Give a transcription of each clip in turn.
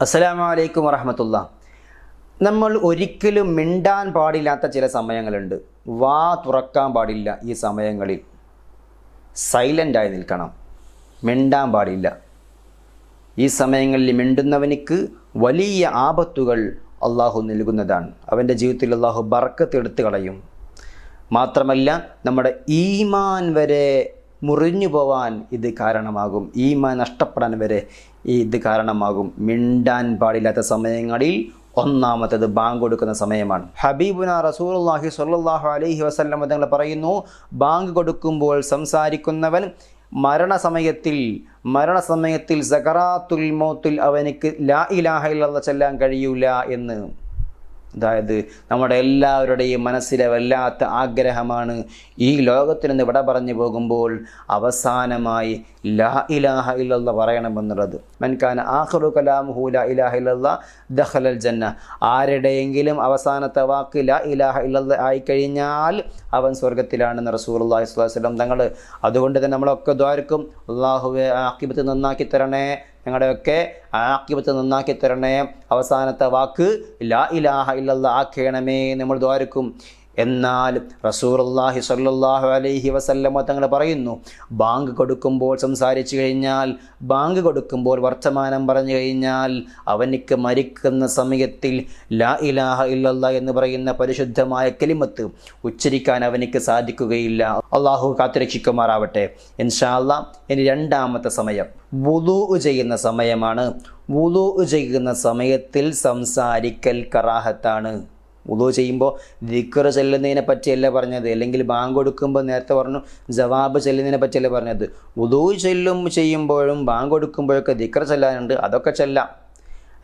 അസ്സലാമു അലൈക്കും വറഹ്മത്തുള്ളാഹി. നമ്മൾ ഒരിക്കലും മിണ്ടാൻ പാടില്ലാത്ത ചില സമയങ്ങളുണ്ട്. വാ തുറക്കാൻ പാടില്ല. ഈ സമയങ്ങളിൽ സൈലൻ്റായി നിൽക്കണം, മിണ്ടാൻ പാടില്ല. ഈ സമയങ്ങളിൽ മിണ്ടുന്നവനിക്ക് വലിയ ആപത്തുകൾ അള്ളാഹു നൽകുന്നതാണ്. അവൻ്റെ ജീവിതത്തിൽ അള്ളാഹു ബർക്കത്ത് എടുത്തു കളയും. മാത്രമല്ല, നമ്മുടെ ഈമാൻ വരെ മുറിഞ്ഞു പോവാൻ ഇത് കാരണമാകും. ഈമാൻ നഷ്ടപ്പെടാൻ വരെ ഇത് കാരണമാകും. മിണ്ടാൻ പാടില്ലാത്ത സമയങ്ങളിൽ ഒന്നാമത്തേത് ബാങ്ക് കൊടുക്കുന്ന സമയമാണ്. ഹബീബുന റസൂലുള്ളാഹി സ്വല്ലല്ലാഹു അലൈഹി വസല്ലം തങ്ങൾ പറയുന്നു, ബാങ്ക് കൊടുക്കുമ്പോൾ സംസാരിക്കുന്നവൻ മരണസമയത്തിൽ സകറാത്തുൽ മൗത്തിൽ അവനിക്ക് ലാ ഇലാഹ ഇല്ലല്ലാഹ് ചൊല്ലാൻ കഴിയൂല എന്ന്. അതായത് നമ്മുടെ എല്ലാവരുടെയും മനസ്സിലെ വല്ലാത്ത ആഗ്രഹമാണ് ഈ ലോകത്തിൽ നിന്ന് വിട പറഞ്ഞു പോകുമ്പോൾ അവസാനമായി ലാ ഇലാഹ ഇല്ലല്ലാഹ് പറയണമെന്നുള്ളത്. മൻ കാന ആഖിറു കലാമുഹു ലാ ഇലാഹ ഇല്ലല്ലാഹ് ദഖലൽ ജന്ന. ആരുടെയെങ്കിലും അവസാനത്തെ വാക്ക് ലാ ഇലാഹ ഇല്ലല്ലാഹ് ആയിക്കഴിഞ്ഞാൽ അവൻ സ്വർഗത്തിലാണെന്ന് റസൂലുള്ളാഹി സ്വല്ലല്ലാഹു അലൈഹി വസല്ലം തങ്ങൾ. അതുകൊണ്ട് തന്നെ നമ്മളൊക്കെ ദ്വാരക്കും, അല്ലാഹുവേ ആഖിബത്ത് നന്നാക്കി തരണേ, ഞങ്ങളുടെയൊക്കെ ആഖിബത്ത് നന്നാക്കി തരണേ, അവസാനത്തെ വാക്ക് ലാ ഇലാഹ ഇല്ലല്ലാഹ് ആക്കണമേ നമ്മൾ ദ്വാരക്കും. എന്നാൽ റസൂലുള്ളാഹി സ്വല്ലല്ലാഹു അലൈഹി വസല്ലം തങ്ങൾ പറയുന്നു, ബാങ്ക് കൊടുക്കുമ്പോൾ സംസാരിച്ചു കഴിഞ്ഞാൽ, ബാങ്ക് കൊടുക്കുമ്പോൾ വർത്തമാനം പറഞ്ഞു കഴിഞ്ഞാൽ അവനിക്ക് മരിക്കുന്ന സമയത്തിൽ ലാ ഇലാഹ ഇല്ലല്ലാഹ് എന്ന് പറയുന്ന പരിശുദ്ധമായ കലിമത്ത് ഉച്ചരിക്കാൻ അവനിക്ക് സാധിക്കുകയില്ല. അള്ളാഹു കാത്തുരക്ഷിക്കുമാറാവട്ടെ. ഇൻഷാ അല്ലാഹ്. ഇനി രണ്ടാമത്തെ സമയം വുളൂ ചെയ്യുന്ന സമയമാണ്. വുളൂ ചെയ്യുന്ന സമയത്തിൽ സംസാരിക്കൽ കറാഹത്താണ്. വുളൂ ചെയ്യുമ്പോൾ ദിക്ർ ചെല്ലുന്നതിനെ പറ്റിയല്ല പറഞ്ഞത്, അല്ലെങ്കിൽ ബാങ്ക് കൊടുക്കുമ്പോൾ നേരത്തെ പറഞ്ഞു ജവാബ് ചെല്ലുന്നതിനെ പറ്റിയല്ല പറഞ്ഞത്. വുളൂ ചെയ്യുമ്പോഴും ബാങ്ക് കൊടുക്കുമ്പോഴൊക്കെ ദിക്ർ ചെല്ലാനുണ്ട്, അതൊക്കെ ചെല്ലാം.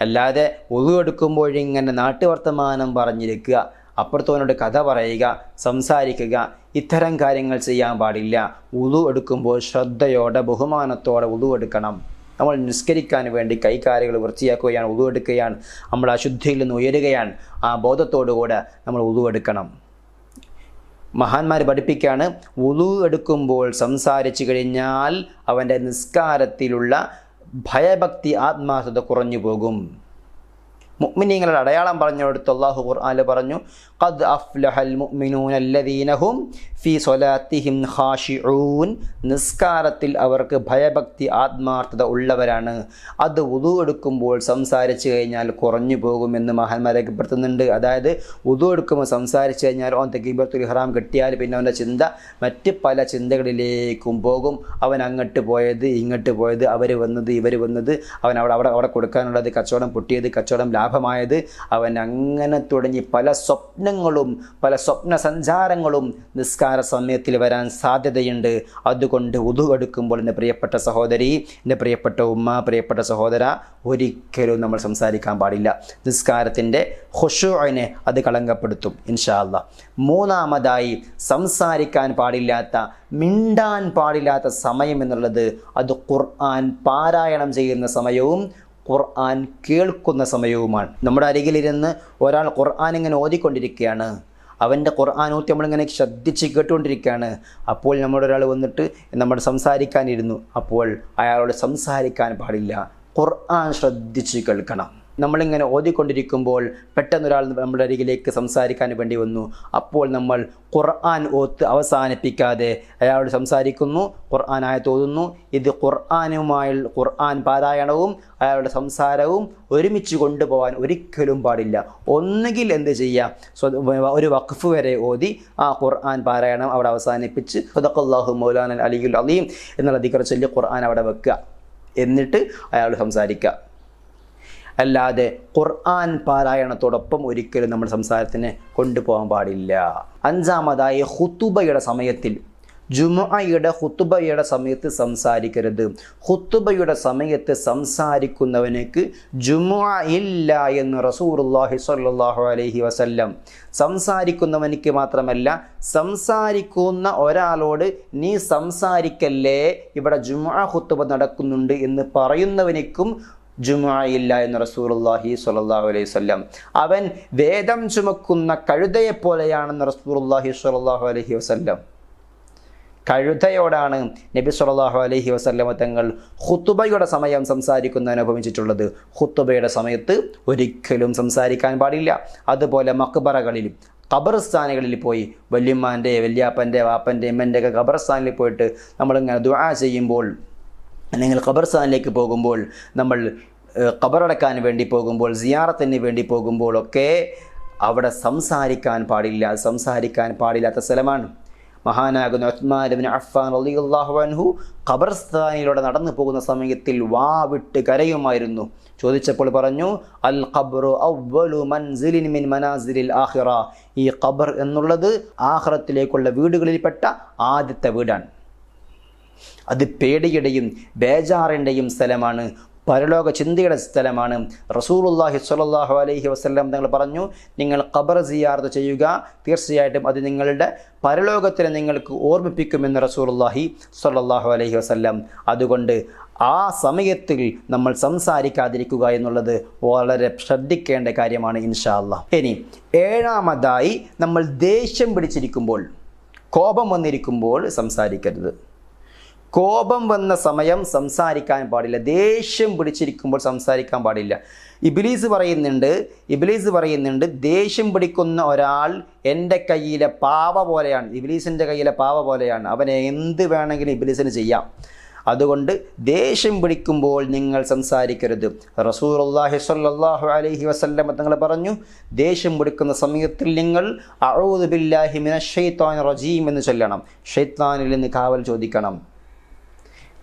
അല്ലാതെ വുളൂ എടുക്കുമ്പോഴിങ്ങനെ നാട്ടുവർത്തമാനം പറഞ്ഞിരിക്കുക, അപ്പുറത്തവനോട് കഥ പറയുക, സംസാരിക്കുക, ഇത്തരം കാര്യങ്ങൾ ചെയ്യാൻ പാടില്ല. വുളൂ എടുക്കുമ്പോൾ ശ്രദ്ധയോടെ ബഹുമാനത്തോടെ വുളൂ എടുക്കണം. നമ്മൾ നിസ്കരിക്കാൻ വേണ്ടി കൈകാലുകൾ വൃത്തിയാക്കുകയാണ്, വുളൂ എടുക്കുകയാണ്, നമ്മൾ അശുദ്ധിയിൽ നിന്ന് ഉയരുകയാണ്. ആ ബോധത്തോടുകൂടെ നമ്മൾ വുളൂ എടുക്കണം. മഹാന്മാർ പഠിപ്പിക്കുകയാണ്, വുളൂ എടുക്കുമ്പോൾ സംസാരിച്ചു കഴിഞ്ഞാൽ അവൻ്റെ നിസ്കാരത്തിലുള്ള ഭയഭക്തി ആത്മാർത്ഥത കുറഞ്ഞു പോകും. മുഅ്മിനീങ്ങളുടെ അടയാളം പറഞ്ഞെടുത്ത് അല്ലാഹു ഖുർആനിൽ പറഞ്ഞു, ഖദ് അഫ്ലഹൽ മുഅ്മിനൂന അല്ലദീന ഹും ഫീ സ്വലാത്തിഹിം ഖാശിഊൻ. നിസ്കാരത്തിൽ അവർക്ക് ഭയഭക്തി ആത്മാർത്ഥത ഉള്ളവരാണ്. അത് വുളൂ എടുക്കുമ്പോൾ സംസാരിച്ചു കഴിഞ്ഞാൽ കുറഞ്ഞു പോകുമെന്ന് മഹാന്മാരെ രേഖപ്പെടുത്തുന്നുണ്ട്. അതായത് വുളൂ എടുക്കുമ്പോൾ സംസാരിച്ചു കഴിഞ്ഞാൽ ഓൻ തക്ബീറത്തുൽ ഇഹ്റാം കിട്ടിയാൽ പിന്നെ അവൻ്റെ ചിന്ത മറ്റ് പല ചിന്തകളിലേക്കും പോകും. അവൻ അങ്ങോട്ട് പോയത്, ഇങ്ങോട്ട് പോയത്, അവർ വന്നത്, ഇവർ വന്നത്, അവൻ അവിടെ കൊടുക്കാനുള്ളത്, കച്ചവടം പൊട്ടിയത്, കച്ചവടം ലാഭമായത്, അവൻ അങ്ങനെ തുടങ്ങി പല സ്വപ്നങ്ങളും പല സ്വപ്ന സഞ്ചാരങ്ങളും നിസ്കാര സമയത്തിൽ വരാൻ സാധ്യതയുണ്ട്. അതുകൊണ്ട് വുളൂ എടുക്കുമ്പോൾ എൻ്റെ പ്രിയപ്പെട്ട സഹോദരി, എൻ്റെ പ്രിയപ്പെട്ട ഉമ്മ, പ്രിയപ്പെട്ട സഹോദര, ഒരിക്കലും നമ്മൾ സംസാരിക്കാൻ പാടില്ല. നിസ്കാരത്തിൻ്റെ ഖുശൂഇനെ അത് കളങ്കപ്പെടുത്തും ഇൻഷാ അല്ലാഹ്. മൂന്നാമതായി സംസാരിക്കാൻ പാടില്ലാത്ത, മിണ്ടാൻ പാടില്ലാത്ത സമയം എന്നുള്ളത് അത് ഖുർആൻ പാരായണം ചെയ്യുന്ന സമയവും ഖുർആൻ കേൾക്കുന്ന സമയവുമാണ്. നമ്മുടെ അരികിലിരുന്ന് ഒരാൾ ഖുർആൻ ഇങ്ങനെ ഓതിക്കൊണ്ടിരിക്കുകയാണ്, അവൻ്റെ ഖുർആൻ ഊത്തി നമ്മളിങ്ങനെ ശ്രദ്ധിച്ച് കേട്ടുകൊണ്ടിരിക്കുകയാണ്. അപ്പോൾ നമ്മുടെ ഒരാൾ വന്നിട്ട് നമ്മൾ സംസാരിക്കാനിരുന്നു, അപ്പോൾ അയാളോട് സംസാരിക്കാൻ പാടില്ല, ഖുർആൻ ശ്രദ്ധിച്ച് കേൾക്കണം. നമ്മളിങ്ങനെ ഓതിക്കൊണ്ടിരിക്കുമ്പോൾ പെട്ടെന്നൊരാൾ നമ്മുടെ അരികിലേക്ക് സംസാരിക്കാൻ വേണ്ടി വന്നു, അപ്പോൾ നമ്മൾ ഖുർആൻ ഓത്ത് അവസാനിപ്പിക്കാതെ അയാളോട് സംസാരിക്കുന്നു, ഖുർആൻ ആയത്ത് ഓതുന്നു. ഇത് ഖുർആൻ പാരായണവും അയാളുടെ സംസാരവും ഒരുമിച്ച് കൊണ്ടുപോകാൻ ഒരിക്കലും പാടില്ല. ഒന്നുകിൽ എന്ത് ചെയ്യുക, ഒരു വഖഫ് വരെ ഓതി ആ ഖുർആൻ പാരായണം അവിടെ അവസാനിപ്പിച്ച് സദഖല്ലാഹു മൗലാനൽ അലിയുൽ അലീം എന്നുള്ള ദിക്ർ ചൊല്ലി ഖുർആൻ അവിടെ വെക്കുക, എന്നിട്ട് അയാൾ സംസാരിക്കുക. അല്ലാതെ ഖുർആൻ പാരായണത്തോടൊപ്പം ഒരിക്കലും നമ്മൾ സംസാരത്തിന് കൊണ്ടുപോകാൻ പാടില്ല. അഞ്ചാമതായി ഖുതുബയുടെ സമയത്തിൽ, ജുമുഅയുടെ ഖുതുബയുടെ സമയത്ത് സംസാരിക്കരുത്. ഖുതുബയുടെ സമയത്ത് സംസാരിക്കുന്നവനക്ക് ജുമുഅ ഇല്ല എന്ന് റസൂലുള്ളാഹി സ്വല്ലല്ലാഹു അലൈഹി വസല്ലം. സംസാരിക്കുന്നവനിക്ക് മാത്രമല്ല, സംസാരിക്കുന്ന ഒരാളോട് നീ സംസാരിക്കല്ലേ, ഇവിടെ ജുമുഅ ഖുതുബ നടക്കുന്നുണ്ട് എന്ന് പറയുന്നവനിക്കും ജുമുഅ ഇല്ല എന്ന് റസൂലുള്ളാഹി സ്വല്ലല്ലാഹു അലൈഹി വസല്ലം. അവൻ വേദം ചുമക്കുന്ന കഴുതയെ പോലെയാണെന്ന് റസൂലുള്ളാഹി സ്വല്ലല്ലാഹു അലൈഹി വസല്ലം. കഴുതയോടാണ് നബി സല്ലല്ലാഹു അലൈഹി വസല്ലമ തങ്ങൾ ഖുതുബയുടെ സമയം സംസാരിക്കുന്നതിന് അനുഭവിച്ചിട്ടുള്ളത്. ഖുതുബയുടെ സമയത്ത് ഒരിക്കലും സംസാരിക്കാൻ പാടില്ല. അതുപോലെ മക്ബറകളിൽ, ഖബർസ്ഥാനുകളിൽ പോയി, വല്യമ്മാൻ്റെ, വല്യാപ്പൻ്റെ, വാപ്പൻ്റെ, എമ്മൻ്റെ ഒക്കെ ഖബർസ്ഥാനിൽ പോയിട്ട് നമ്മളിങ്ങനെ ദുആ ചെയ്യുമ്പോൾ, അല്ലെങ്കിൽ ഖബർസ്ഥാനിലേക്ക് പോകുമ്പോൾ, നമ്മൾ ഖബറടക്കാൻ വേണ്ടി പോകുമ്പോൾ, സിയാറത്തിന് വേണ്ടി പോകുമ്പോഴൊക്കെ അവിടെ സംസാരിക്കാൻ പാടില്ല. സംസാരിക്കാൻ പാടില്ലാത്ത സ്ഥലമാണ്. മഹാനാകുന്ന ഉസ്മാൻ ഇബ്നു അഫ്ഫാൻ റളിയല്ലാഹു അൻഹു ഖബർസ്ഥാനിലൂടെ നടന്നു പോകുന്ന സമയത്തിൽ വാവിട്ട് കരയുമായിരുന്നു. ചോദിച്ചപ്പോൾ പറഞ്ഞു, അൽ ഖബ്റു അവ്വലു മൻസിലിൻ മിൻ മനാസിലിൽ ആഖിറ. ഈ ഖബർ എന്നുള്ളത് ആഖിറത്തിലേക്കുള്ള വീടുകളിൽപ്പെട്ട ആദ്യത്തെ വീടാണ്. അത് പേടിയുടെയും ബേജാറിൻ്റെയും സ്ഥലമാണ്, പരലോക ചിന്തയുടെ സ്ഥലമാണ്. റസൂലുള്ളാഹി സ്വല്ലല്ലാഹു അലൈഹി വസല്ലം തങ്ങൾ പറഞ്ഞു, നിങ്ങൾ ഖബർ സിയാറത്ത് ചെയ്യുക, തീർച്ചയായിട്ടും അത് നിങ്ങളുടെ പരലോകത്തിനെ നിങ്ങൾക്ക് ഓർമ്മിപ്പിക്കുമെന്ന് റസൂലുള്ളാഹി സ്വല്ലല്ലാഹു അലൈഹി വസല്ലം. അതുകൊണ്ട് ആ സമയത്തിൽ നമ്മൾ സംസാരിക്കാതിരിക്കുക എന്നുള്ളത് വളരെ ശ്രദ്ധിക്കേണ്ട കാര്യമാണ് ഇൻഷാ അല്ലാഹ്. ഇനി ഏഴാമതായി, നമ്മൾ ദേഷ്യം പിടിച്ചിരിക്കുമ്പോൾ, കോപം വന്നിരിക്കുമ്പോൾ സംസാരിക്കരുത്. കോപം വന്ന സമയം സംസാരിക്കാൻ പാടില്ല. ദേഷ്യം പിടിച്ചിരിക്കുമ്പോൾ സംസാരിക്കാൻ പാടില്ല. ഇബ്ലീസ് പറയുന്നുണ്ട് ദേഷ്യം പിടിക്കുന്ന ഒരാൾ എൻ്റെ കയ്യിലെ പാവ പോലെയാണ്, ഇബ്ലീസിൻ്റെ കയ്യിലെ പാവ പോലെയാണ്. അവനെ എന്ത് വേണമെങ്കിലും ഇബ്ലീസിന് ചെയ്യാം. അതുകൊണ്ട് ദേഷ്യം പിടിക്കുമ്പോൾ നിങ്ങൾ സംസാരിക്കരുത്. റസൂലുള്ളാഹി സ്വല്ലല്ലാഹു അലൈഹി വസല്ലം തങ്ങൾ പറഞ്ഞു, ദേഷ്യം പിടിക്കുന്ന സമയത്തിൽ നിങ്ങൾ അഊദു ബില്ലാഹി മിനശ് ശൈത്വാനിർ റജീം എന്ന് ചൊല്ലണം. ശൈത്താനിൽ നിന്ന് കാവൽ ചോദിക്കണം.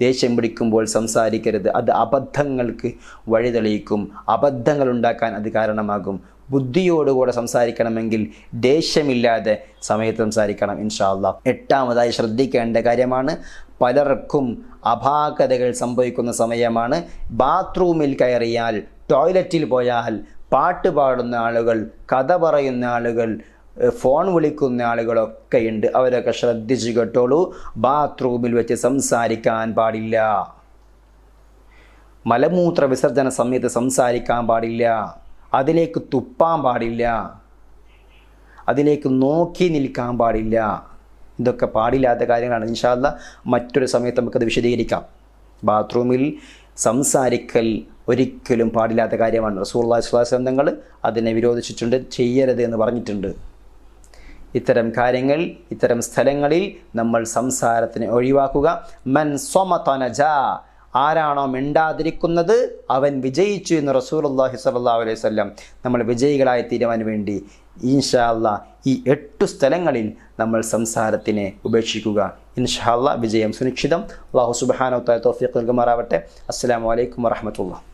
ദേഷ്യം പിടിക്കുമ്പോൾ സംസാരിക്കരുത്. അത് അബദ്ധങ്ങൾക്ക് വഴിതെളിയിക്കും, അബദ്ധങ്ങൾ ഉണ്ടാക്കാൻ അത് കാരണമാകും. ബുദ്ധിയോടുകൂടെ സംസാരിക്കണമെങ്കിൽ ദേഷ്യമില്ലാതെ സമയത്ത് സംസാരിക്കണം ഇൻഷാ അല്ലാഹ്. എട്ടാമതായി ശ്രദ്ധിക്കേണ്ട കാര്യമാണ്, പലർക്കും അപാകതകൾ സംഭവിക്കുന്ന സമയമാണ്. ബാത്റൂമിൽ കയറിയാൽ, ടോയ്ലറ്റിൽ പോയാൽ, പാട്ട് പാടുന്ന ആളുകൾ, കഥ പറയുന്ന ആളുകൾ, ഫോൺ വിളിക്കുന്ന ആളുകളൊക്കെ ഉണ്ട്. അവരൊക്കെ ശ്രദ്ധിച്ചു കേട്ടോളൂ. ബാത്റൂമിൽ വെച്ച് സംസാരിക്കാൻ പാടില്ല. മലമൂത്ര വിസർജന സമയത്ത് സംസാരിക്കാൻ പാടില്ല. അതിലേക്ക് തുപ്പാൻ പാടില്ല. അതിലേക്ക് നോക്കി നിൽക്കാൻ പാടില്ല. ഇതൊക്കെ പാടില്ലാത്ത കാര്യങ്ങളാണ്. ഇൻഷാ അല്ലാഹ് മറ്റൊരു സമയത്ത് നമുക്കത് വിശദീകരിക്കാം. ബാത്റൂമിൽ സംസാരിക്കൽ ഒരിക്കലും പാടില്ലാത്ത കാര്യമാണ്. റസൂലുള്ളാഹി സ്വല്ലല്ലാഹു അലൈഹി വസല്ലം തങ്ങൾ അതിനെ വിരോധിച്ചിട്ടുണ്ട്, ചെയ്യരുത് എന്ന് പറഞ്ഞിട്ടുണ്ട്. ഇത്തരം കാര്യങ്ങൾ, ഇത്തരം സ്ഥലങ്ങളിൽ നമ്മൾ സംസാരത്തിന് ഒഴിവാക്കുക. മൻ സ്വമത നജാ, ആരാണോ മിണ്ടാതിരിക്കുന്നത് അവൻ വിജയിച്ചു എന്ന് റസൂലുള്ളാഹി സ്വല്ലല്ലാഹു അലൈഹി വസല്ലം. നമ്മൾ വിജയികളായി തീരുവാൻ വേണ്ടി ഇൻഷാ അല്ലാഹ് ഈ 8 സ്ഥലങ്ങളിൽ നമ്മൾ സംസാരത്തിനെ ഉപേക്ഷിക്കുക. ഇൻഷാ അല്ലാഹ് വിജയം സുനിശ്ചിതം. അല്ലാഹു സുബ്ഹാനഹു വ തആല തൗഫീഖ് നൽകുമാറാവട്ടെ. അസ്സലാമു അലൈക്കും വറഹ്മത്തുള്ളാഹി.